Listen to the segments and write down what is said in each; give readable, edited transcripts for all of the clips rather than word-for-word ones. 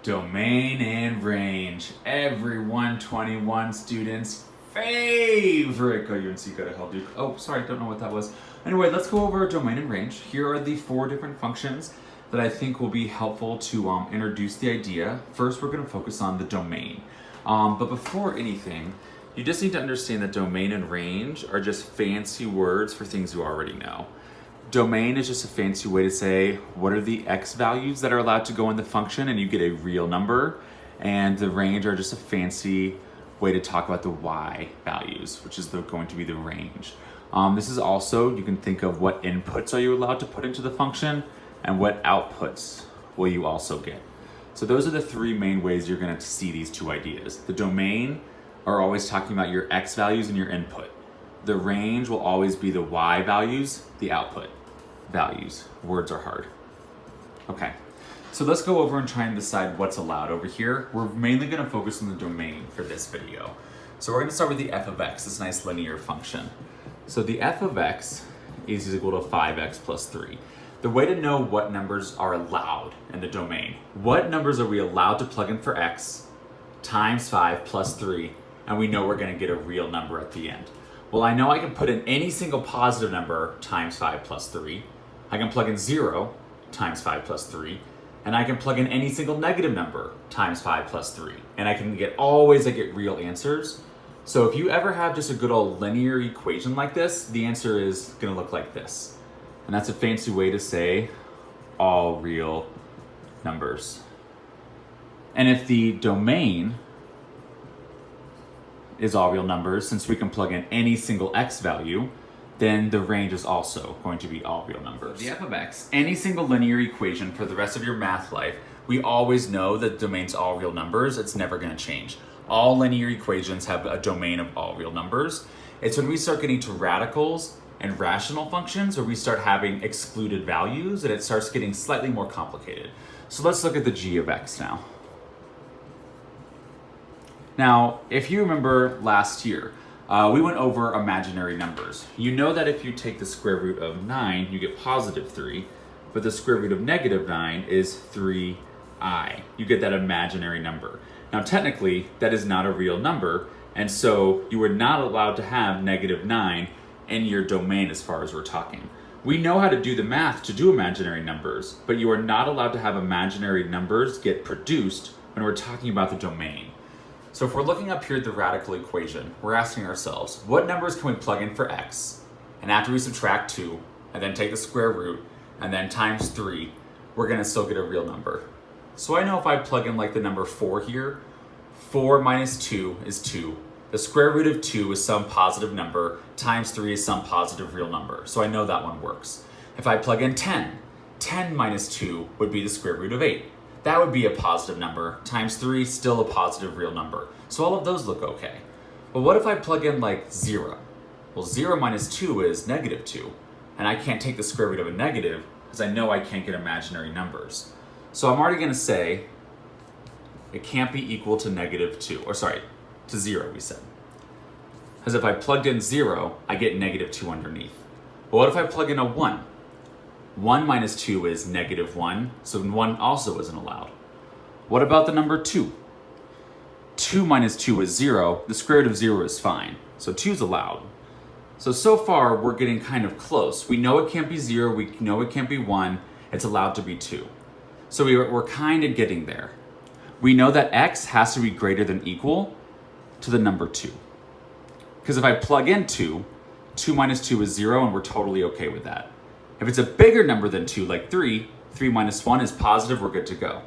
Domain and range, every 121 student's favorite. Go UNC, go to hell, Duke. Oh, sorry, don't know what that was. Anyway, let's go over domain and range. Here are the 4 different functions that I think will be helpful to introduce the idea. First, we're going to focus on the domain. But before anything, you just need to understand that domain and range are just fancy words for things you already know. Domain is just a fancy way to say what are the x values that are allowed to go in the function and you get a real number, and the range are just a fancy way to talk about the y values, which is going to be the range. This is also, you can think of what inputs are you allowed to put into the function and what outputs will you also get. So those are the 3 main ways you're going to see these 2 ideas. The domain are always talking about your x values and your input. The range will always be the y values, the output values. Words are hard. Okay, so let's go over and try and decide what's allowed over here. We're mainly going to focus on the domain for this video. So we're going to start with the f of x, this nice linear function. So the f of x is equal to 5x plus 3. The way to know what numbers are allowed in the domain, what numbers are we allowed to plug in for x times 5 plus 3, and we know we're going to get a real number at the end. Well, I know I can put in any single positive number times 5 plus 3. I can plug in 0 times 5 plus 3. And I can plug in any single negative number times 5 plus 3. And I can get real answers. So if you ever have just a good old linear equation like this, the answer is going to look like this. And that's a fancy way to say all real numbers. And if the domain is all real numbers, since we can plug in any single x value, then the range is also going to be all real numbers. The f of x, any single linear equation for the rest of your math life, we always know that the domain's all real numbers. It's never going to change. All linear equations have a domain of all real numbers. It's when we start getting to radicals and rational functions, or we start having excluded values, that it starts getting slightly more complicated. So let's look at the g of x now. Now, if you remember last year, we went over imaginary numbers. You know that if you take the square root of 9, you get positive 3, but the square root of negative 9 is 3i. You get that imaginary number. Now, technically, that is not a real number, and so you are not allowed to have negative 9 in your domain as far as we're talking. We know how to do the math to do imaginary numbers, but you are not allowed to have imaginary numbers get produced when we're talking about the domain. So if we're looking up here at the radical equation, we're asking ourselves, what numbers can we plug in for x? And after we subtract 2, and then take the square root, and then times 3, we're going to still get a real number. So I know if I plug in like the number 4 here, 4 minus 2 is 2. The square root of 2 is some positive number, times 3 is some positive real number. So I know that one works. If I plug in 10, 10 minus 2 would be the square root of 8. That would be a positive number, times 3, still a positive real number. So all of those look okay. But what if I plug in like 0? Well, 0 minus 2 is negative 2. And I can't take the square root of a negative because I know I can't get imaginary numbers. So I'm already going to say it can't be equal to negative 2, or sorry, to 0 we said. Because if I plugged in 0, I get negative 2 underneath. But what if I plug in a 1? 1 minus 2 is negative 1, so 1 also isn't allowed. What about the number 2? 2 minus 2 is 0. The square root of 0 is fine, so 2 is allowed. So far, we're getting kind of close. We know it can't be 0, we know it can't be 1, it's allowed to be 2. So we're kind of getting there. We know that x has to be greater than equal to the number 2. Because if I plug in 2, 2 minus 2 is 0, and we're totally okay with that. If it's a bigger number than 2, like 3, 3 minus 1 is positive, we're good to go.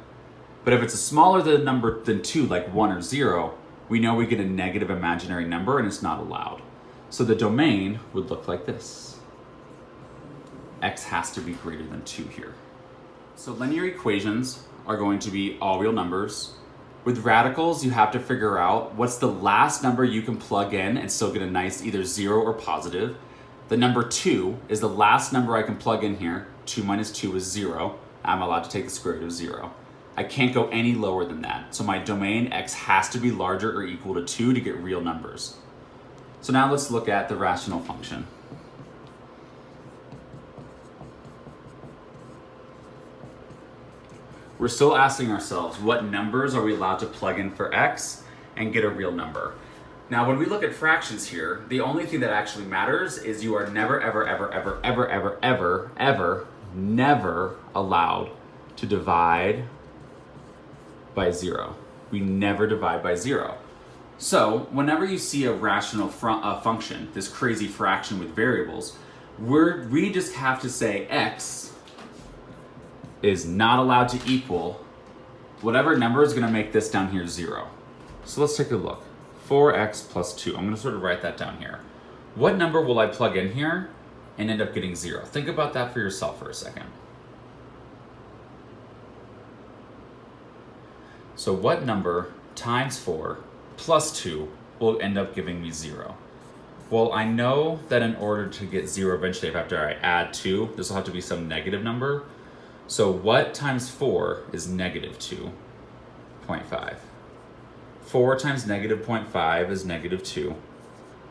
But if it's a smaller number than 2, like 1 or 0, we know we get a negative imaginary number and it's not allowed. So the domain would look like this. X has to be greater than 2 here. So linear equations are going to be all real numbers. With radicals, you have to figure out what's the last number you can plug in and still get a nice either 0 or positive. The number 2 is the last number I can plug in here. 2 minus 2 is 0. I'm allowed to take the square root of 0. I can't go any lower than that. So my domain x has to be larger or equal to 2 to get real numbers. So now let's look at the rational function. we're still asking ourselves, what numbers are we allowed to plug in for x and get a real number? Now, when we look at fractions here, the only thing that actually matters is you are never, ever, ever, ever, ever, ever, ever, ever, never allowed to divide by 0. We never divide by 0. So whenever you see a rational function, this crazy fraction with variables, we just have to say x is not allowed to equal whatever number is going to make this down here 0. So let's take a look. 4x plus 2. I'm going to sort of write that down here. What number will I plug in here and end up getting 0? Think about that for yourself for a second. So what number times 4 plus 2 will end up giving me 0? Well, I know that in order to get 0 eventually, after I add 2, this will have to be some negative number. So what times 4 is negative 2.5? 4 times negative 0.5 is negative 2.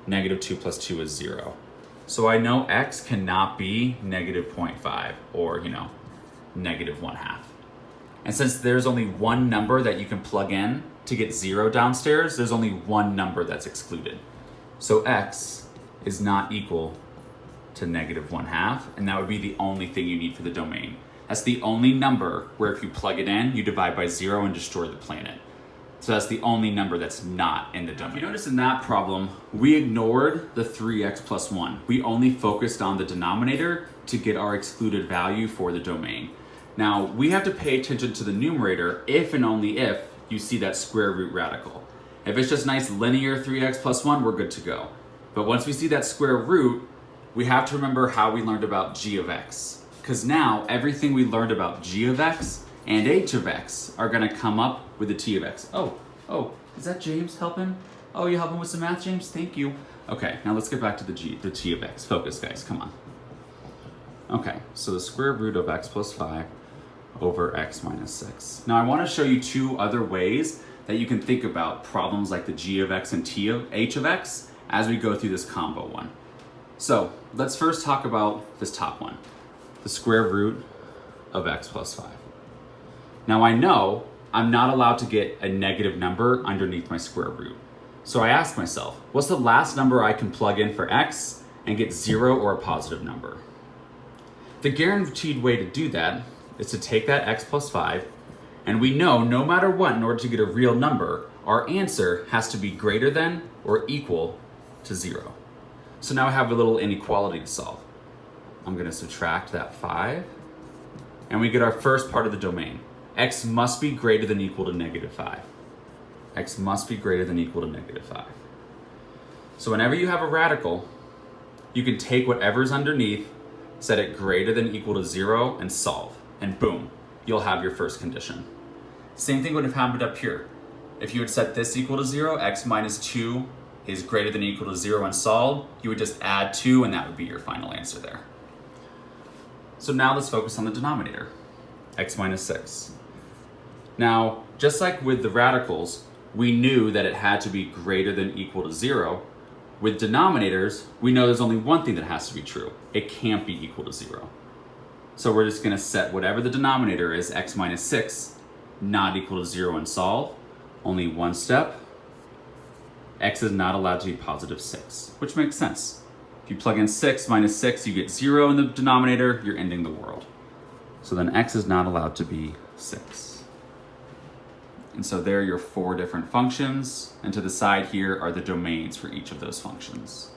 Negative 2 plus 2 is 0. So I know x cannot be negative 0.5 or, negative 1/2. And since there's only one number that you can plug in to get 0 downstairs, there's only one number that's excluded. So x is not equal to negative 1/2, and that would be the only thing you need for the domain. That's the only number where if you plug it in, you divide by 0 and destroy the planet. So that's the only number that's not in the domain. If you notice in that problem, we ignored the 3x plus 1. We only focused on the denominator to get our excluded value for the domain. Now, we have to pay attention to the numerator if and only if you see that square root radical. If it's just nice linear 3x plus 1, we're good to go. But once we see that square root, we have to remember how we learned about g of x. Because now, everything we learned about g of x and h of x are going to come up with the t of x. Oh, is that James helping? Oh, you helping with some math, James? Thank you. Okay, now let's get back to the t of x. Focus, guys, come on. Okay, so the square root of x plus 5 over x minus 6. Now I want to show you two other ways that you can think about problems like the g of x and h of x as we go through this combo one. So let's first talk about this top one, the square root of x plus 5. Now I know I'm not allowed to get a negative number underneath my square root. So I ask myself, what's the last number I can plug in for x and get 0 or a positive number? The guaranteed way to do that is to take that x plus 5, and we know no matter what, in order to get a real number, our answer has to be greater than or equal to 0. So now I have a little inequality to solve. I'm going to subtract that 5, and we get our first part of the domain. X must be greater than equal to negative 5. X must be greater than equal to negative 5. So whenever you have a radical, you can take whatever's underneath, set it greater than equal to 0, and solve. And boom, you'll have your first condition. Same thing would have happened up here. If you had set this equal to 0, x minus 2 is greater than equal to 0 and solve, you would just add 2 and that would be your final answer there. So now let's focus on the denominator, x minus 6. Now, just like with the radicals, we knew that it had to be greater than equal to 0. With denominators, we know there's only one thing that has to be true. It can't be equal to 0. So we're just going to set whatever the denominator is, x minus 6, not equal to 0 and solve. Only one step. X is not allowed to be positive 6, which makes sense. If you plug in 6 minus 6, you get 0 in the denominator, you're ending the world. So then x is not allowed to be 6. And so there are your 4 different functions, and to the side here are the domains for each of those functions.